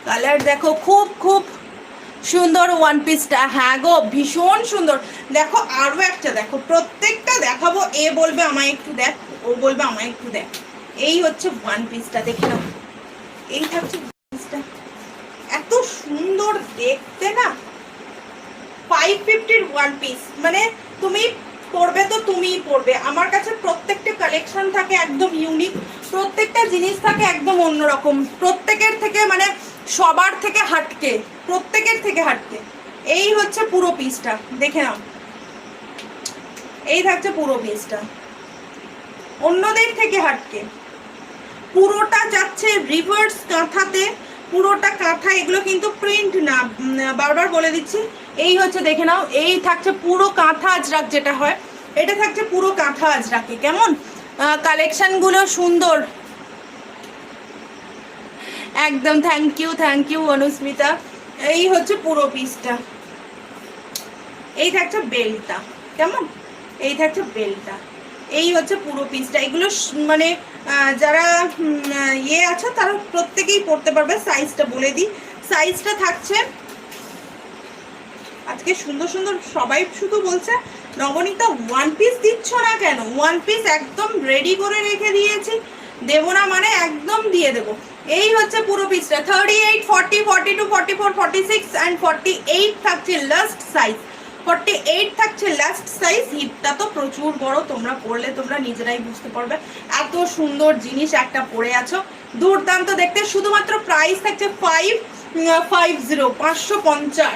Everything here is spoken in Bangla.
কালার দেখো, খুব খুব সুন্দর ওয়ান পিসটা। হ্যাঁ গো, ভীষণ সুন্দর। দেখো আরো একটা দেখো, প্রত্যেকটা দেখাবো। এ বলবে আমায় একটু দেখ, ও বলবে আমায় একটু দেখ। এই হচ্ছে ওয়ান পিসটা, দেখে নাও। এই থাকছে পিসটা, এত সুন্দর দেখতে না। 550 ওয়ান পিস, মানে তুমি পড়বে তো তুমিই পড়বে। আমার কাছে প্রত্যেকটা কালেকশন থাকে একদম ইউনিক, প্রত্যেকটা জিনিস থাকে একদম অন্যরকম, প্রত্যেকের থেকে মানে সবার থেকে হাটকে, প্রত্যেকের থেকে হাটকে। এই হচ্ছে পুরো পিসটা, দেখে নাও। এই থাকছে পুরো পিসটা, অন্যদের থেকে হাটকে। পুরোটা যাচ্ছে রিভার্স কাঁথাতে, পুরোটা কাঁথা। এগুলো কিন্তু প্রিন্ট না, বারবার বলে দিচ্ছি। এই হচ্ছে দেখে নাও, এই থাকছে পুরো কাঁথা আজরাক যেটা হয়, এটা থাকছে পুরো কাঁথা আজরাকে। কেমন কালেকশন গুলো সুন্দর একদম। Thank you Anusmita. এই হচ্ছে পুরো পিসটা। এই থাকছে বেলটা, কেমন, এই থাকছে বেলটা। এই হচ্ছে পুরো পিসটা। এগুলো মানে যারা ইয়ে আছে তারা প্রত্যেকেই পড়তে পারবে। সাইজটা বলে দিই, সাইজটা থাকছে, আজকে সুন্দর সুন্দর সবাই শুধু বলছে নবনীতা ওয়ান পিস দিচ্ছ না কেন। ওয়ান পিস একদম রেডি করে রেখে দিয়েছি, দেবো না মানে একদম দিয়ে দেবো। এই হচ্ছে পুরো পিসটা। 38, 40, 42, 44, 46 অ্যান্ড 48 থাকছে লাস্ট সাইজ। 48 থাকছে লাস্ট সাইজ। হিপটা তো প্রচুর বড়, তোমরা পরলে তোমরা নিজেরাই বুঝতে পারবে। এত সুন্দর জিনিস একটা পরে আছো, দুর্দান্ত দেখতে। শুধুমাত্র প্রাইস থাকছে 550, 550।